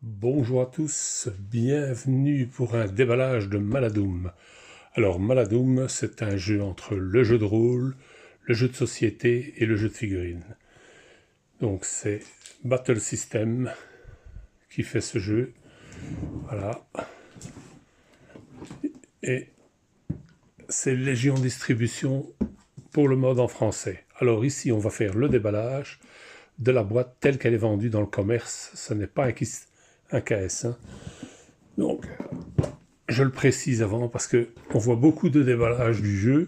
Bonjour à tous, bienvenue pour un déballage de Maladoum. Alors Maladoum, c'est un jeu entre le jeu de rôle, le jeu de société et le jeu de figurines. Donc c'est Battle System qui fait ce jeu. Voilà. Et c'est Légion Distribution pour le mode en français. Alors ici, on va faire le déballage de la boîte telle qu'elle est vendue dans le commerce. Ce n'est pas un KS. Hein. Donc, je le précise avant parce que on voit beaucoup de déballages du jeu,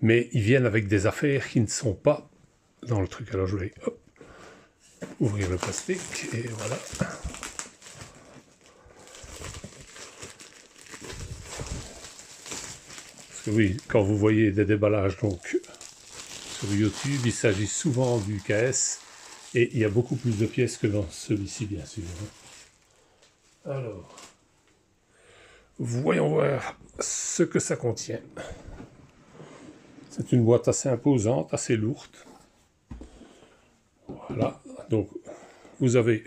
mais ils viennent avec des affaires qui ne sont pas dans le truc. Alors je vais ouvrir le plastique et voilà. Parce que oui, quand vous voyez des déballages donc sur YouTube, il s'agit souvent du KS et il y a beaucoup plus de pièces que dans celui-ci bien sûr. Alors, voyons voir ce que ça contient. C'est une boîte assez imposante, assez lourde. Voilà, donc vous avez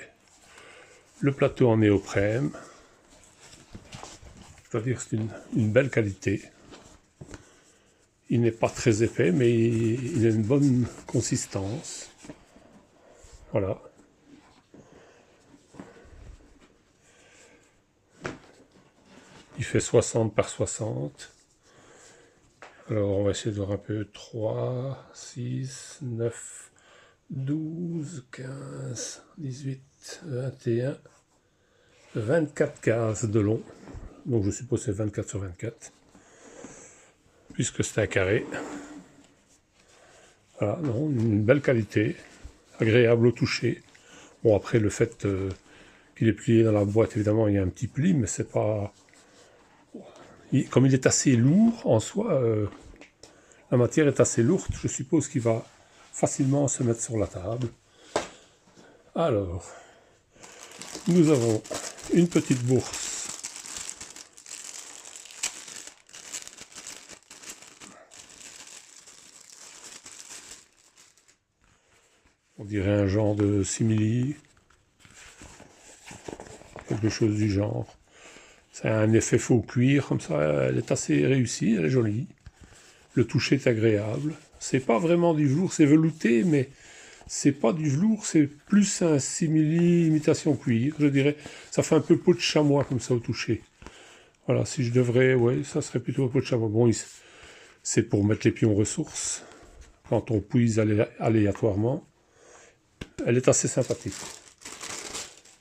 le plateau en néoprène. Je dois dire que c'est une belle qualité. Il n'est pas très épais, mais il a une bonne consistance. Voilà. Il fait 60 par 60. Alors on va essayer de voir un peu. 3, 6, 9, 12, 15, 18, 21, 24 cases de long. Donc je suppose que c'est 24 sur 24. Puisque c'est un carré. Voilà, non, une belle qualité. Agréable au toucher. Bon, après, le fait qu'il est plié dans la boîte, évidemment, il y a un petit pli, mais c'est pas... Comme il est assez lourd en soi, la matière est assez lourde, je suppose qu'il va facilement se mettre sur la table. Alors, nous avons une petite bourse. On dirait un genre de simili, quelque chose du genre. C'est un effet faux cuir, comme ça, elle est assez réussie, elle est jolie. Le toucher est agréable. C'est pas vraiment du velours, c'est velouté, mais c'est pas du velours, c'est plus un simili imitation cuir, je dirais. Ça fait un peu peau de chamois comme ça au toucher. Voilà, si je devrais, ouais, ça serait plutôt peau de chamois. Bon, c'est pour mettre les pions ressources quand on puise aléatoirement. Elle est assez sympathique.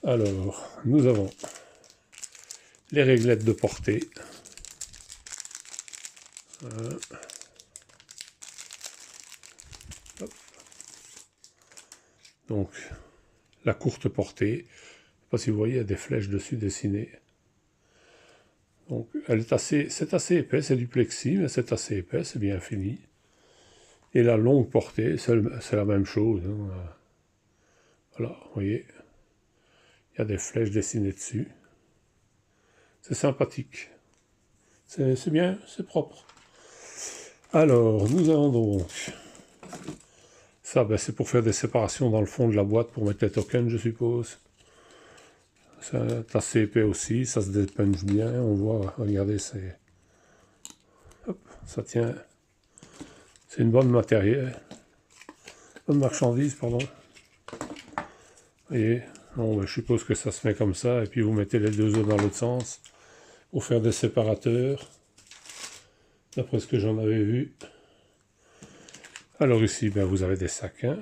Alors, nous avons les réglettes de portée. Donc, la courte portée. Je ne sais pas si vous voyez, il y a des flèches dessus dessinées. Donc, c'est assez épais, c'est du plexi, mais c'est assez épais, c'est bien fini. Et la longue portée, c'est la même chose. Hein. Voilà, vous voyez, il y a des flèches dessinées dessus. C'est sympathique. C'est bien, c'est propre. Alors, nous avons donc... Ça, ben, c'est pour faire des séparations dans le fond de la boîte, pour mettre les tokens, je suppose. C'est assez épais aussi, ça se dépunche bien, on voit, regardez, c'est... Hop, ça tient... C'est une bonne matériel. Bonne marchandise, pardon. Et bon, ben, je suppose que ça se met comme ça, et puis vous mettez les deux œufs dans l'autre sens pour faire des séparateurs, d'après ce que j'en avais vu. Alors ici, ben, vous avez des sacs. Hein.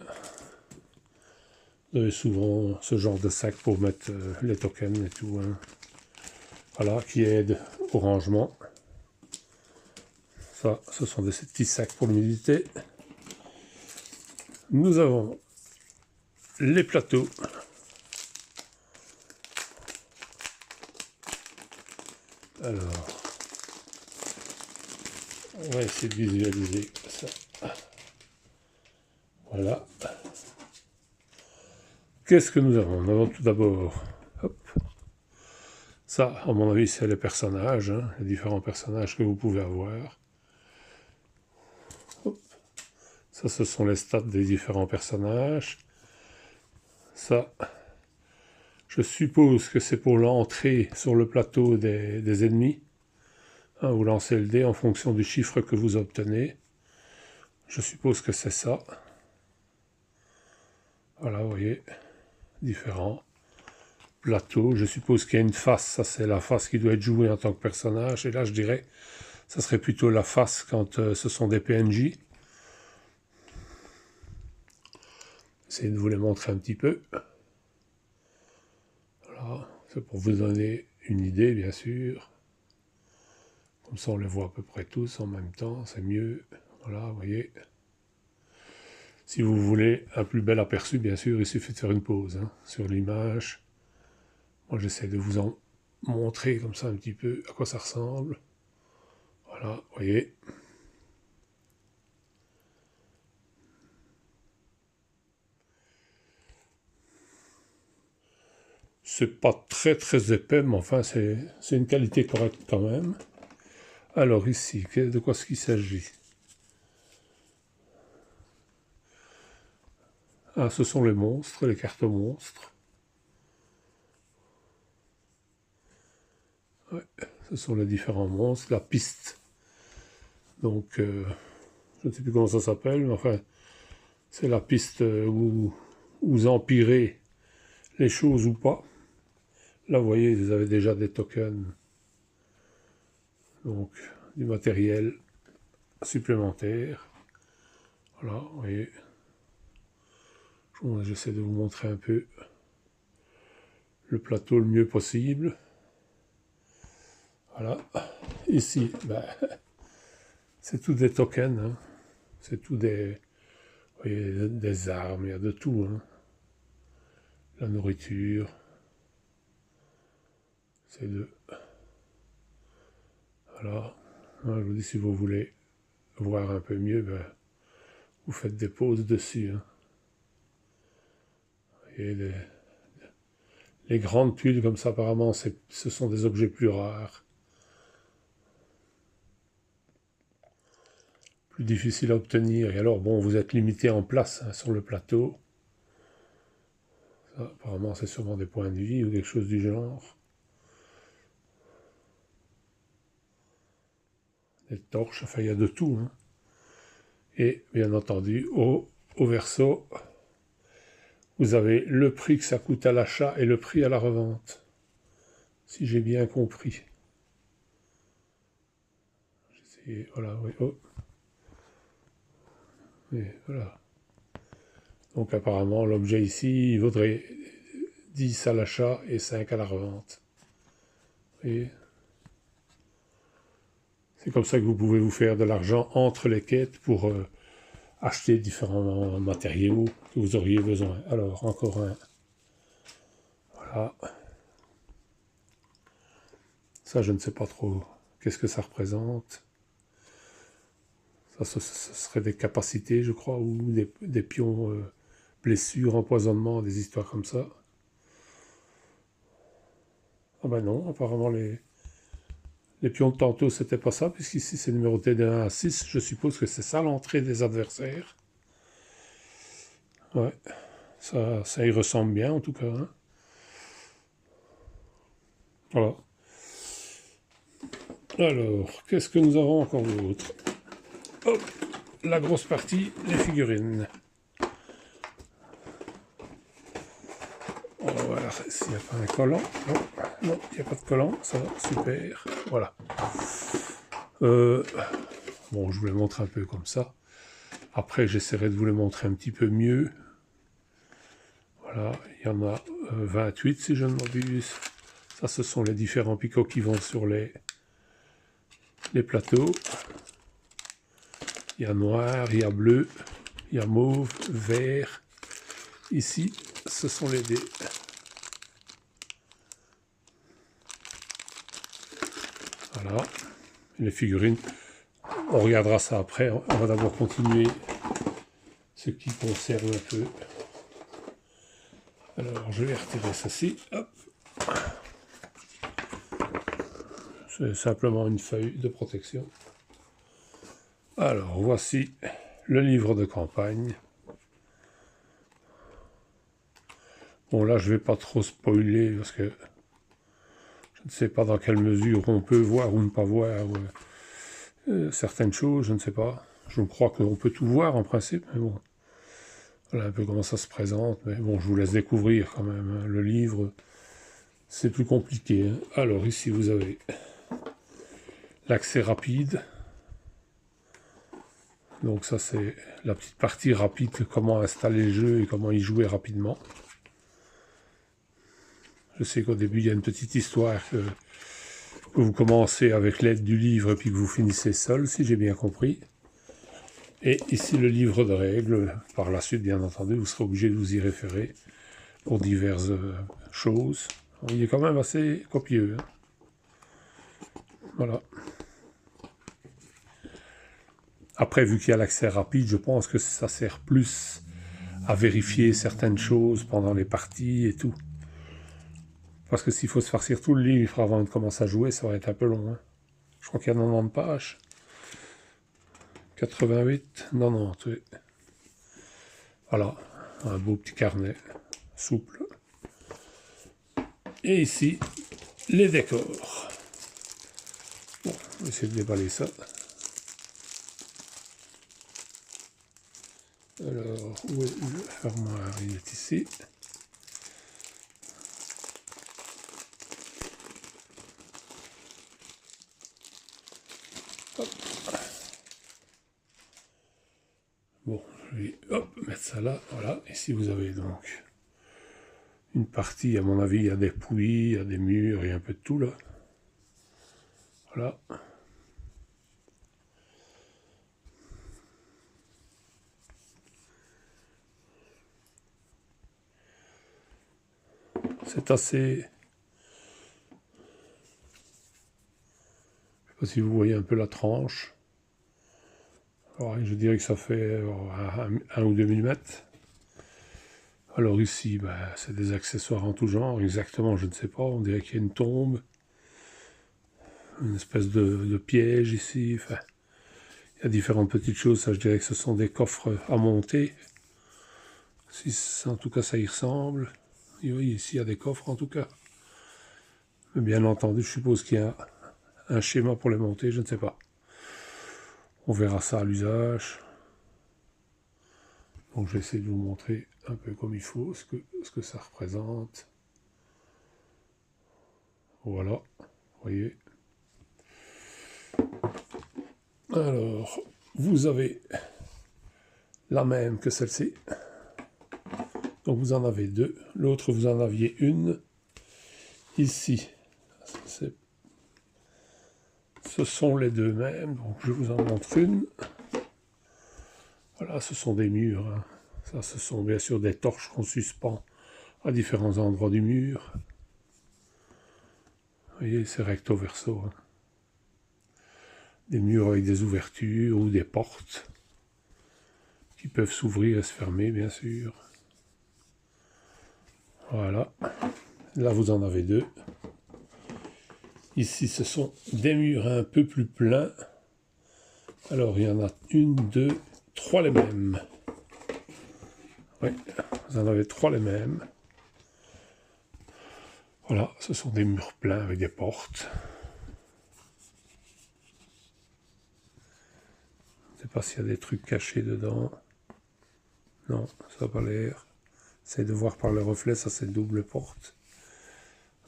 Vous avez souvent ce genre de sac pour mettre les tokens et tout. Hein. Voilà, qui aide au rangement. Ça, ce sont des petits sacs pour l'humidité. Nous avons les plateaux. Alors, on va essayer de visualiser ça. Voilà. Qu'est-ce que nous avons? Nous avons tout d'abord, ça, à mon avis, c'est les personnages, hein, les différents personnages que vous pouvez avoir. Hop. Ça, ce sont les stats des différents personnages. Ça, Je suppose que c'est pour l'entrée sur le plateau des ennemis. Hein, vous lancez le dé en fonction du chiffre que vous obtenez. Je suppose que c'est ça. Voilà, vous voyez, différents plateaux. Je suppose qu'il y a une face, ça c'est la face qui doit être jouée en tant que personnage. Et là, je dirais, ça serait plutôt la face quand ce sont des PNJ. Essayez de vous les montrer un petit peu. Voilà, c'est pour vous donner une idée, bien sûr. Comme ça, on les voit à peu près tous en même temps, c'est mieux. Voilà, vous voyez. Si vous voulez un plus bel aperçu, bien sûr, il suffit de faire une pause hein, sur l'image. Moi, j'essaie de vous en montrer comme ça un petit peu à quoi ça ressemble. Voilà, vous voyez. C'est pas très très épais, mais enfin, c'est une qualité correcte quand même. Alors ici, de quoi est-ce qu'il s'agit? Ah, ce sont les monstres, les cartes monstres. Ouais, ce sont les différents monstres, la piste. Donc, je ne sais plus comment ça s'appelle, mais enfin, c'est la piste où vous empirez les choses ou pas. Là, vous voyez, vous avez déjà des tokens. Donc, du matériel supplémentaire. Voilà, vous voyez. J'essaie de vous montrer un peu le plateau le mieux possible. Voilà. Ici, ben, c'est tout des tokens. Hein. C'est tout des, vous voyez, des armes, il y a de tout. Hein. La nourriture. C'est de... Voilà. Je vous dis, si vous voulez voir un peu mieux, ben, vous faites des pauses dessus. Hein. Et les grandes tuiles comme ça, apparemment, ce sont des objets plus rares. Plus difficiles à obtenir. Et alors, bon, vous êtes limité en place hein, sur le plateau. Ça, apparemment, c'est sûrement des points de vie ou quelque chose du genre. Des torches, enfin, il y a de tout. Hein. Et, bien entendu, au verso, vous avez le prix que ça coûte à l'achat et le prix à la revente. Si j'ai bien compris. Voilà, oui. Oh. Et voilà. Donc apparemment, l'objet ici, il vaudrait 10 à l'achat et 5 à la revente. Et c'est comme ça que vous pouvez vous faire de l'argent entre les quêtes pour acheter différents matériaux que vous auriez besoin. Alors, encore un. Voilà. Ça, je ne sais pas trop qu'est-ce que ça représente. Ça, ce serait des capacités, je crois, ou des pions, blessures, empoisonnement, des histoires comme ça. Ah ben non, apparemment les pions de tantôt, c'était pas ça, puisqu'ici c'est numéroté de 1 à 6. Je suppose que c'est ça l'entrée des adversaires. Ouais, ça y ressemble bien en tout cas. Hein. Voilà. Alors, qu'est-ce que nous avons encore d'autre? Hop, la grosse partie, les figurines. On va voir s'il n'y a pas un collant. Non, il n'y a pas de collant, ça va, super. Voilà. Bon, je vous les montre un peu comme ça. Après, j'essaierai de vous les montrer un petit peu mieux. Voilà, il y en a 28 si je ne m'abuse. Ça, ce sont les différents picots qui vont sur les plateaux. Il y a noir, il y a bleu, il y a mauve, vert. Ici, ce sont les dés. Voilà, les figurines. On regardera ça après. On va d'abord continuer ce qui concerne un peu. Alors, je vais retirer ceci. Hop. C'est simplement une feuille de protection. Alors, voici le livre de campagne. Bon, là, je vais pas trop spoiler, parce que je ne sais pas dans quelle mesure on peut voir ou ne pas voir certaines choses, je ne sais pas. Je crois qu'on peut tout voir en principe, mais bon. Voilà un peu comment ça se présente, mais bon, je vous laisse découvrir quand même. Hein. Le livre, c'est plus compliqué. Hein. Alors ici, vous avez l'accès rapide. Donc ça, c'est la petite partie rapide, comment installer le jeu et comment y jouer rapidement. Je sais qu'au début, il y a une petite histoire que vous commencez avec l'aide du livre et puis que vous finissez seul, si j'ai bien compris. Et ici, le livre de règles. Par la suite, bien entendu, vous serez obligé de vous y référer pour diverses choses. Il est quand même assez copieux. Hein. Voilà. Après, vu qu'il y a l'accès rapide, je pense que ça sert plus à vérifier certaines choses pendant les parties et tout. Parce que s'il faut se farcir tout le livre avant de commencer à jouer, ça va être un peu long. Hein. Je crois qu'il y a 90 pages. 88, 90, oui. Voilà, un beau petit carnet, souple. Et ici, les décors. Bon, on va essayer de déballer ça. Alors, où est le fermoir? Il est ici. Hop. Bon, je vais mettre ça là. Voilà, ici vous avez donc une partie, à mon avis, il y a des poulies, il y a des murs, il y a un peu de tout là. Voilà. C'est assez... Je ne sais pas si vous voyez un peu la tranche. Alors, je dirais que ça fait 1 ou 2 mm. Alors ici, ben, c'est des accessoires en tout genre. Exactement, je ne sais pas. On dirait qu'il y a une tombe. Une espèce de piège ici. Enfin, il y a différentes petites choses. Ça, je dirais que ce sont des coffres à monter. Si, en tout cas, ça y ressemble. Et oui, ici, il y a des coffres en tout cas. Mais bien entendu, je suppose qu'il y a un schéma pour les monter. Je ne sais pas. On verra ça à l'usage. Donc je vais essayer de vous montrer un peu comme il faut ce que ça représente. Voilà, vous voyez. Alors, vous avez la même que celle-ci. Donc vous en avez deux. L'autre, vous en aviez une. Ici, ce sont les deux mêmes. Donc je vous en montre une. Voilà, ce sont des murs. Hein. Ça, ce sont bien sûr des torches qu'on suspend à différents endroits du mur. Vous voyez, c'est recto verso. Hein. Des murs avec des ouvertures ou des portes qui peuvent s'ouvrir et se fermer, bien sûr. Voilà. Là, vous en avez deux. Ici, ce sont des murs un peu plus pleins. Alors, il y en a une, deux, trois les mêmes. Oui, vous en avez trois les mêmes. Voilà, ce sont des murs pleins avec des portes. Je ne sais pas s'il y a des trucs cachés dedans. Non, ça n'a pas l'air. Essayez de voir par le reflet, ça c'est double porte.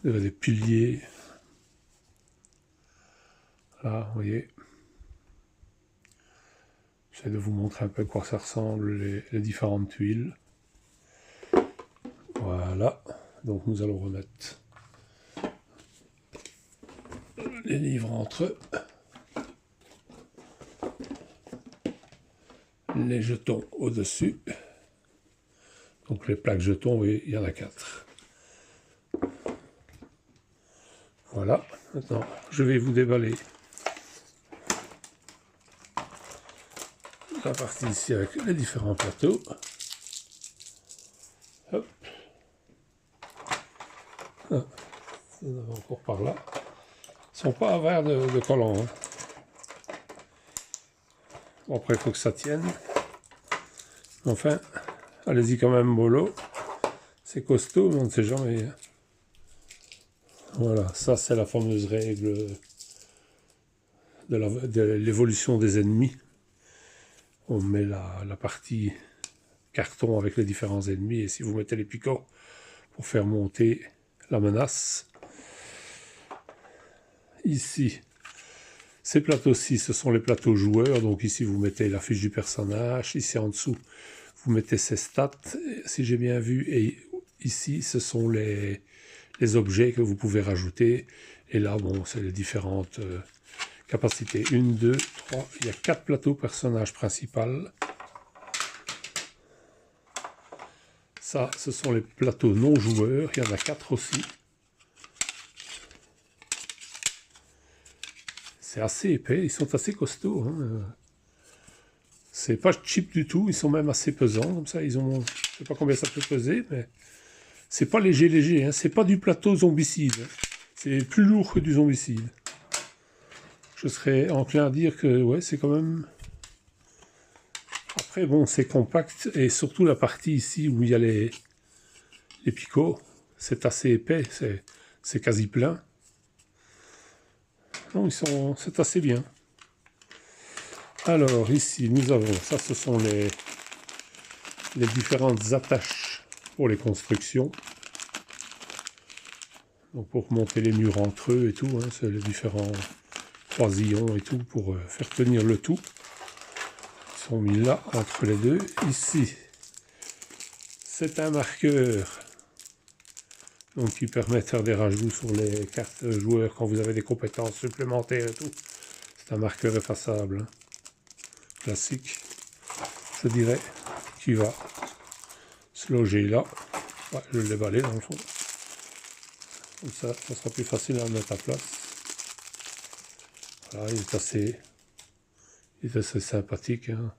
Vous avez des piliers. Là, vous voyez. J'essaie de vous montrer un peu à quoi ça ressemble, les différentes tuiles. Voilà. Donc nous allons remettre les livres entre eux. Les jetons au-dessus. Donc les plaques jetons, oui, il y en a 4. Voilà. Maintenant, je vais vous déballer la partie ici avec les différents plateaux. Hop. Ah, on en a encore par là. Ils ne sont pas à verre de collant. Hein. Bon, après, il faut que ça tienne. Enfin, allez-y quand même mollo. C'est costaud, mais on ne sait jamais. Voilà, ça c'est la fameuse règle de l'évolution des ennemis. On met la partie carton avec les différents ennemis, et si vous mettez les picots pour faire monter la menace. Ici, ces plateaux-ci, ce sont les plateaux joueurs, donc ici vous mettez la fiche du personnage, ici en dessous vous mettez ses stats, si j'ai bien vu, et ici ce sont les objets que vous pouvez rajouter, et là bon c'est les différentes capacités. 1, 2, 3, il y a 4 plateaux personnages principaux. Ça, ce sont les plateaux non joueurs, il y en a 4 aussi. C'est assez épais, ils sont assez costauds. Hein. C'est pas cheap du tout, ils sont même assez pesants, comme ça, ils ont, je sais pas combien ça peut peser, mais c'est pas léger, hein. C'est pas du plateau zombicide, hein. C'est plus lourd que du zombicide. Je serais enclin à dire que, ouais, c'est quand même... Après, bon, c'est compact, et surtout la partie ici où il y a les picots, c'est assez épais, c'est quasi plein. Non, c'est assez bien. Alors, ici, nous avons, ça, ce sont les différentes attaches pour les constructions. Donc, pour monter les murs entre eux et tout, hein, c'est les différents croisillons et tout, pour faire tenir le tout. Ils sont mis là, entre les deux. Ici, c'est un marqueur donc qui permet de faire des rajouts sur les cartes joueurs quand vous avez des compétences supplémentaires et tout. C'est un marqueur effaçable, hein. Classique, je dirais, qui va se loger là. Ouais, je l'ai balayé dans le fond. Comme ça, ça sera plus facile à mettre à place. Voilà, il est assez sympathique, hein.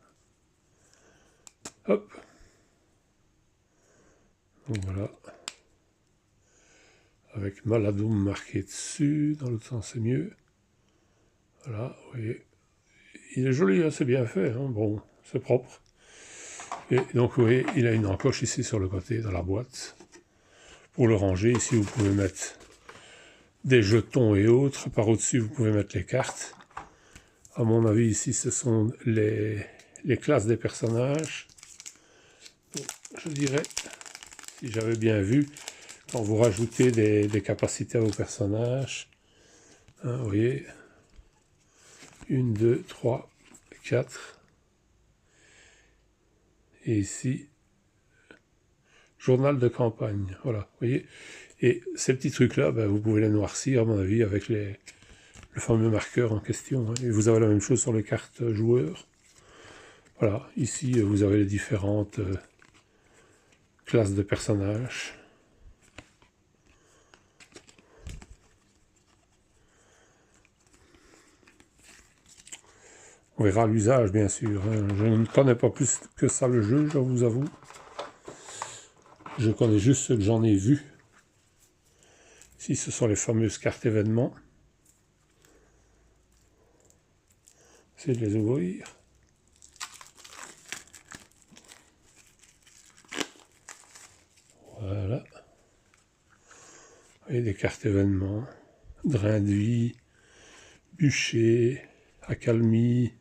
Hop. Donc voilà. Avec Maladoum marqué dessus, dans l'autre sens c'est mieux. Voilà, vous voyez. Il est joli, hein, c'est bien fait, hein. Bon, c'est propre. Et donc vous voyez, il a une encoche ici sur le côté, dans la boîte. Pour le ranger, ici vous pouvez mettre des jetons et autres. Par au-dessus, vous pouvez mettre les cartes. À mon avis, ici, ce sont les classes des personnages. Donc, je dirais, si j'avais bien vu, quand vous rajoutez des capacités à vos personnages, hein, vous voyez, 1, 2, 3, 4. Et ici, journal de campagne. Voilà, vous voyez. Et ces petits trucs-là, ben, vous pouvez les noircir, à mon avis, avec le fameux marqueur en question, hein. Et vous avez la même chose sur les cartes joueurs. Voilà, ici, vous avez les différentes classes de personnages. On verra l'usage, bien sûr, hein. Je ne connais pas plus que ça le jeu, je vous avoue. Je connais juste ce que j'en ai vu. Ici, ce sont les fameuses cartes événements. Essayez de les ouvrir. Voilà. Et des cartes événements. Drain de vie, bûcher, accalmie,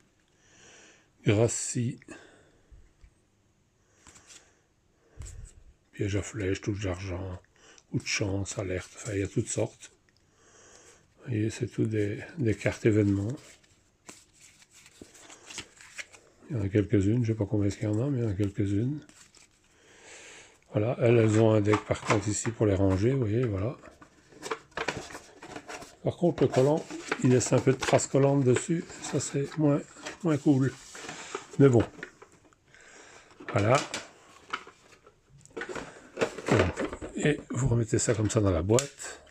gracie, piège à flèche, touche d'argent, coup de chance, alerte, enfin il y a toutes sortes. Vous voyez, c'est tout des cartes événements. Il y en a quelques-unes, je ne sais pas combien il y en a, mais il y en a quelques-unes. Voilà, elles ont un deck par contre ici pour les ranger, vous voyez, voilà. Par contre, le collant, il laisse un peu de traces collantes dessus, ça c'est moins cool. Mais bon, voilà. Et vous remettez ça comme ça dans la boîte.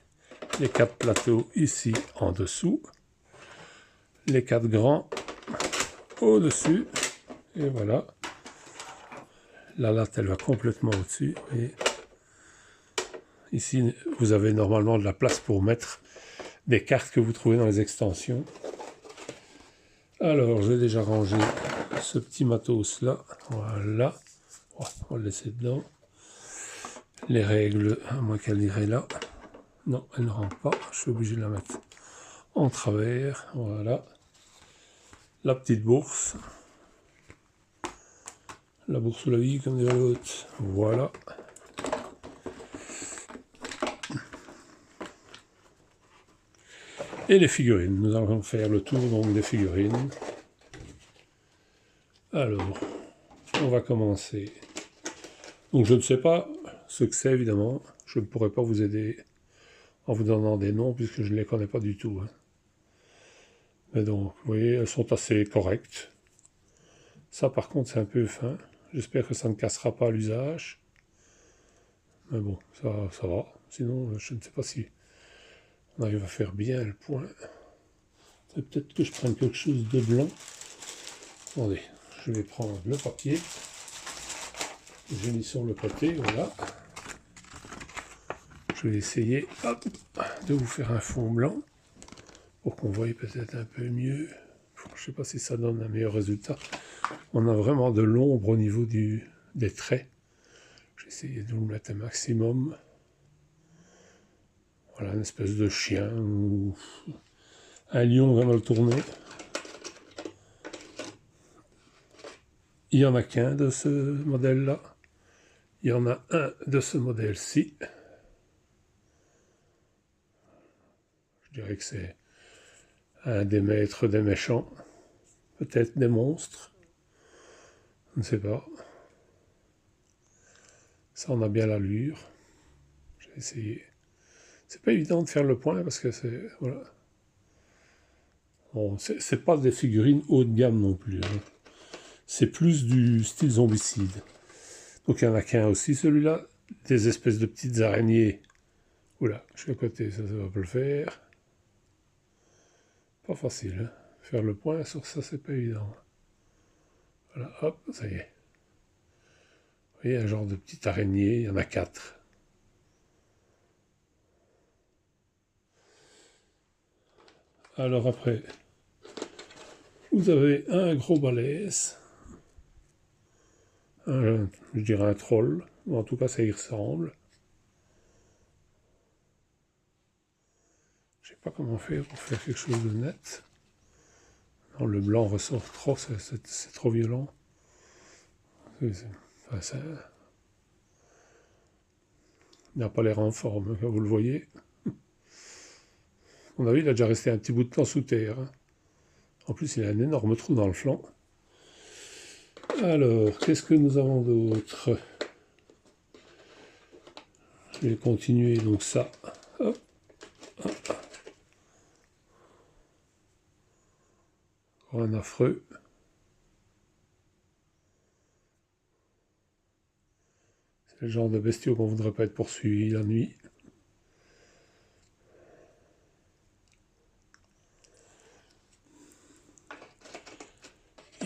Les 4 plateaux ici en dessous. Les 4 grands au-dessus. Et voilà. La latte, elle va complètement au-dessus. Et ici, vous avez normalement de la place pour mettre des cartes que vous trouvez dans les extensions. Alors, j'ai déjà rangé ce petit matos là. Voilà. On va le laisser dedans. les règles, à moins qu'elle irait là. Non, elle ne rentre pas, je suis obligé de la mettre en travers, voilà. La petite bourse. La bourse ou la vie, comme dirait l'autre. Voilà. Et les figurines. Nous allons faire le tour donc des figurines. Alors, on va commencer. Donc je ne sais pas ce que c'est évidemment. Je ne pourrais pas vous aider en vous donnant des noms puisque je ne les connais pas du tout. Hein. Mais donc, vous voyez, elles sont assez correctes. Ça par contre c'est un peu fin. J'espère que ça ne cassera pas à l'usage. Mais bon, ça va. Sinon, je ne sais pas si on arrive à faire bien le point. C'est peut-être que je prenne quelque chose de blanc. Attendez, je vais prendre le papier. J'ai mis sur le côté, voilà. Je vais essayer hop, de vous faire un fond blanc pour qu'on voie peut-être un peu mieux. Je ne sais pas si ça donne un meilleur résultat. On a vraiment de l'ombre au niveau des traits. J'ai essayé de vous mettre un maximum. Voilà, une espèce de chien ou un lion va mal tourner. Il n'y en a qu'un de ce modèle-là. Il y en a un de ce modèle-ci. Je dirais que c'est un des maîtres des méchants. Peut-être des monstres. Je ne sais pas. Ça en a bien l'allure. J'ai essayé. C'est pas évident de faire le point parce que c'est... Voilà. Bon, c'est pas des figurines haut de gamme non plus. Hein. C'est plus du style zombicide. Donc il y en a qu'un aussi, celui-là. Des espèces de petites araignées. Oula, je suis à côté, ça va pas le faire. Pas facile, hein. Faire le point sur ça, c'est pas évident. Voilà, hop, ça y est. Vous voyez, un genre de petite araignée, il y en a 4. Alors après, vous avez un gros balèze. Je dirais un troll, ou en tout cas ça y ressemble. Je sais pas comment faire pour faire quelque chose de net. Non, le blanc ressort trop, c'est trop violent. Enfin, ça n'a pas l'air en forme, comme vous le voyez. À mon avis, il a déjà resté un petit bout de temps sous terre. Hein. En plus, il a un énorme trou dans le flanc. Alors, qu'est-ce que nous avons d'autre? Je vais continuer, donc ça. Hop, hop. Un affreux. C'est le genre de bestiaux qu'on ne voudrait pas être poursuivi la nuit.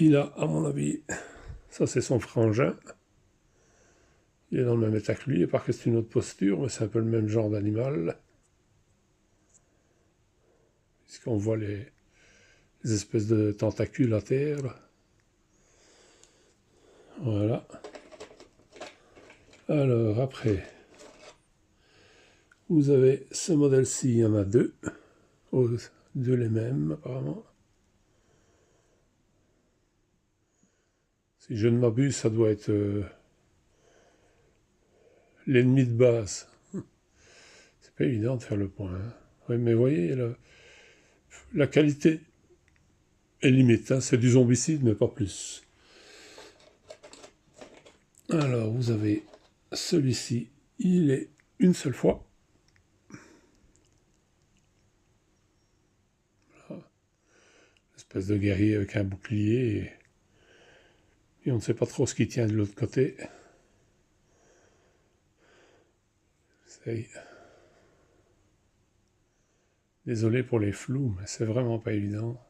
Il a, à mon avis, ça c'est son frangin. Il est dans le même état que lui, et par que c'est une autre posture, mais c'est un peu le même genre d'animal. Puisqu'on voit les espèces de tentacules à terre. Là. Voilà. Alors après, vous avez ce modèle-ci, il y en a deux. Oh, deux les mêmes apparemment. Si je ne m'abuse, ça doit être l'ennemi de base. C'est pas évident de faire le point. Hein. Oui, mais vous voyez, la qualité est limite. Hein. C'est du zombicide, mais pas plus. Alors, vous avez celui-ci. Il est une seule fois. Voilà. Espèce de guerrier avec un bouclier. Et on ne sait pas trop ce qui tient de l'autre côté. Désolé pour les flous, mais c'est vraiment pas évident.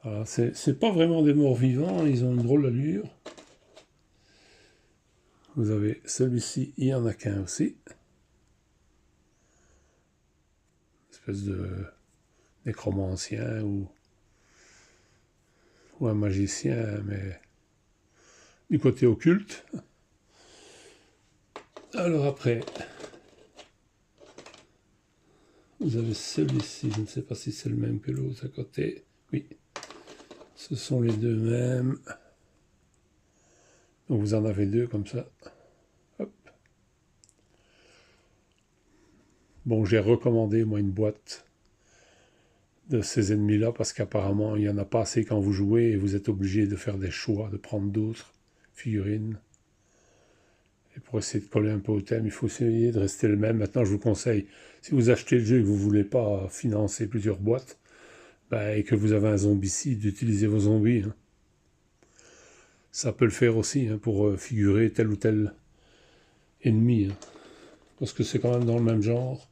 Voilà, c'est pas vraiment des morts vivants, ils ont une drôle d'allure. Vous avez celui-ci, il y en a qu'un aussi. Une espèce de nécromancien ou un magicien, mais du côté occulte. Alors après, vous avez celui-ci, je ne sais pas si c'est le même que l'autre à côté. Oui, ce sont les deux mêmes. Donc vous en avez deux comme ça. Hop. Bon, j'ai recommandé moi une boîte de ces ennemis-là parce qu'apparemment il n'y en a pas assez quand vous jouez et vous êtes obligé de faire des choix, de prendre d'autres figurines. Et pour essayer de coller un peu au thème, il faut essayer de rester le même. Maintenant, je vous conseille, si vous achetez le jeu et que vous ne voulez pas financer plusieurs boîtes, et que vous avez un zombicide, d'utiliser vos zombies. Hein. Ça peut le faire aussi hein, pour figurer tel ou tel ennemi. Hein. Parce que c'est quand même dans le même genre.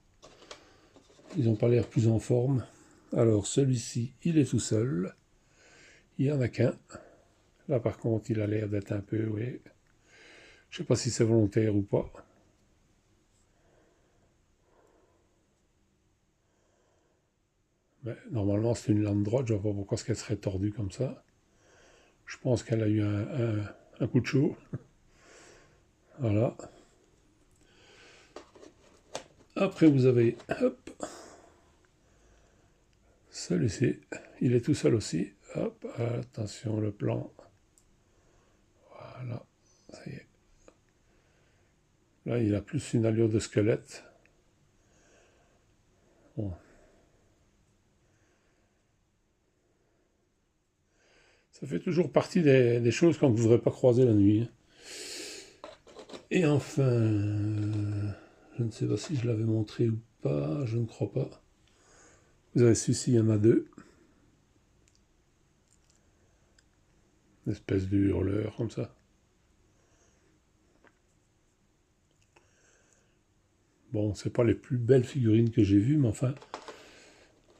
Ils n'ont pas l'air plus en forme. Alors celui-ci, il est tout seul. Il n'y en a qu'un. Là par contre, il a l'air d'être un peu, oui. Je ne sais pas si c'est volontaire ou pas. Mais normalement, c'est une lame droite. Je ne vois pas pourquoi qu'elle serait tordue comme ça. Je pense qu'elle a eu un coup de chaud. Voilà. Après, vous avez, hop, celui-ci. Il est tout seul aussi. Hop, attention, le plan. Voilà, ça y est. Là, il a plus une allure de squelette. Bon. Ça fait toujours partie des choses qu'on ne voudrait pas croiser la nuit. Hein. Et enfin, je ne sais pas si je l'avais montré ou pas, je ne crois pas. Vous avez celui-ci, il y en a deux. Une espèce de hurleur comme ça. Bon, c'est pas les plus belles figurines que j'ai vues, mais enfin,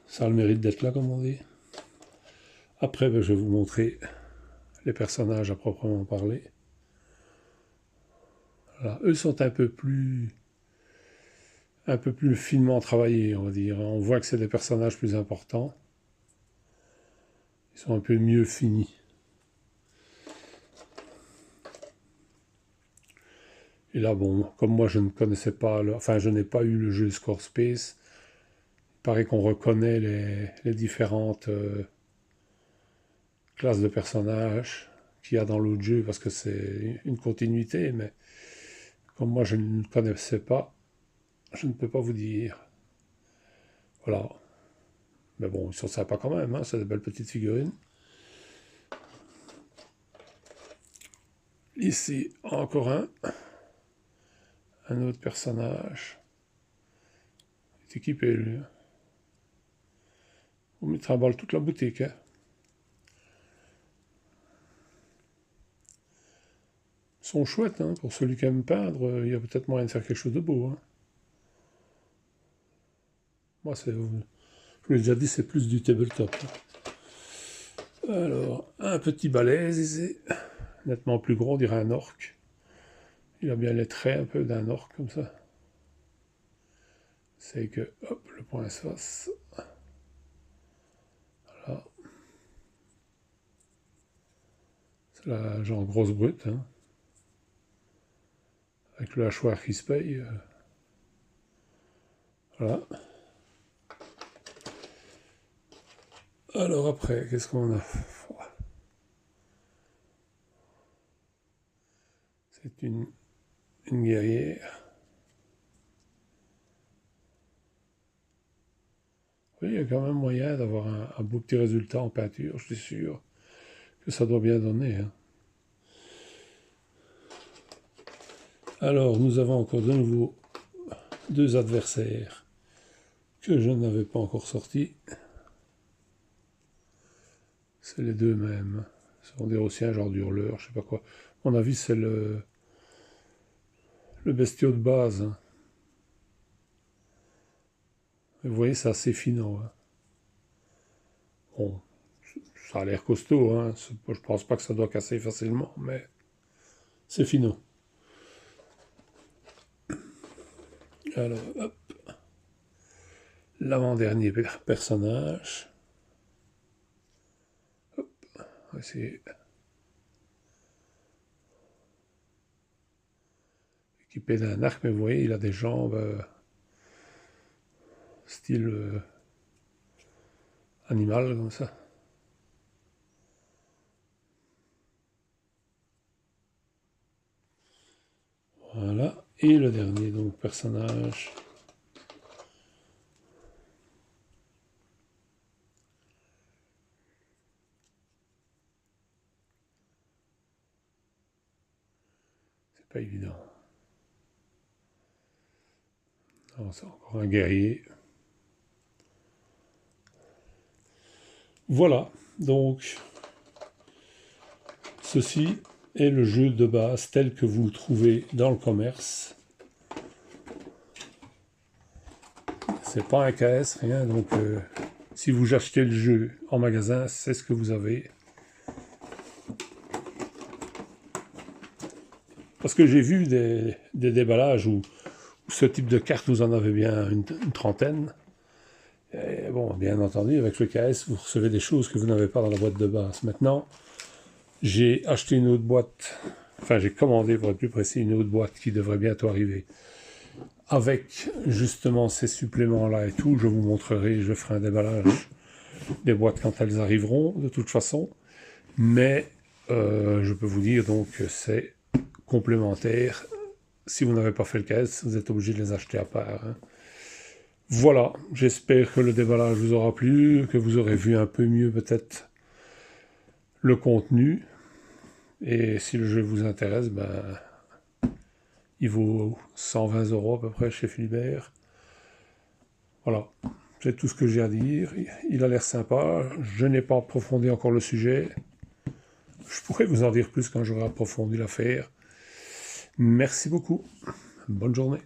ça a le mérite d'être là, comme on dit. Après, je vais vous montrer les personnages à proprement parler. Voilà. Eux sont un peu plus finement travaillés, on va dire. On voit que c'est des personnages plus importants. Ils sont un peu mieux finis. Et là, bon, comme moi je ne connaissais pas, enfin je n'ai pas eu le jeu Score Space, il paraît qu'on reconnaît les différentes classes de personnages qu'il y a dans l'autre jeu parce que c'est une continuité, mais comme moi je ne connaissais pas, je ne peux pas vous dire. Voilà. Mais bon, ils sont sympas quand même, hein, c'est des belles petites figurines. Ici, encore un autre personnage. Il est équipé, lui. On mettra à balle toute la boutique. Hein. Ils sont chouettes, hein, pour celui qui aime peindre, il y a peut-être moyen de faire quelque chose de beau. Hein. Moi, je vous l'ai déjà dit, c'est plus du tabletop. Alors, un petit balèze ici, nettement plus gros, on dirait un orc. Il a bien les traits un peu d'un orc comme ça. C'est que, hop, le point se fasse. Voilà. C'est la genre grosse brute, hein. Avec le hachoir qui se paye. Voilà. Alors après, qu'est-ce qu'on a? C'est une guerrière. Oui, il y a quand même moyen d'avoir un beau petit résultat en peinture, je suis sûr que ça doit bien donner. Hein. Alors, nous avons encore de nouveau deux adversaires que je n'avais pas encore sortis. C'est les deux mêmes. On dirait aussi un genre d'hurleur, je sais pas quoi. À mon avis, c'est le bestiau de base. Hein. Vous voyez, c'est assez finot. Hein. Bon, ça a l'air costaud. Hein. Je pense pas que ça doit casser facilement, mais c'est finot. Alors, hop. L'avant-dernier personnage. Hop. On va essayer. équipé d'un arc, mais vous voyez, il a des jambes style animal, comme ça. Voilà. Et le dernier, donc, personnage. C'est pas évident. C'est encore un guerrier. Voilà, donc ceci est le jeu de base tel que vous le trouvez dans le commerce. C'est pas un KS, rien, donc si vous achetez le jeu en magasin, c'est ce que vous avez. Parce que j'ai vu des déballages où ce type de carte, vous en avez bien une trentaine. Et bon, bien entendu, avec le KS, vous recevez des choses que vous n'avez pas dans la boîte de base. Maintenant, j'ai acheté une autre boîte, enfin j'ai commandé pour être plus précis, une autre boîte qui devrait bientôt arriver. Avec justement ces suppléments-là et tout, je vous montrerai, je ferai un déballage des boîtes quand elles arriveront, de toute façon. Mais je peux vous dire donc que c'est complémentaire. Si vous n'avez pas fait le KS, vous êtes obligé de les acheter à part. Hein. Voilà, j'espère que le déballage vous aura plu, que vous aurez vu un peu mieux peut-être le contenu. Et si le jeu vous intéresse, ben, il vaut 120 € à peu près chez Philibert. Voilà, c'est tout ce que j'ai à dire. Il a l'air sympa, je n'ai pas approfondi encore le sujet. Je pourrais vous en dire plus quand j'aurai approfondi l'affaire. Merci beaucoup, bonne journée.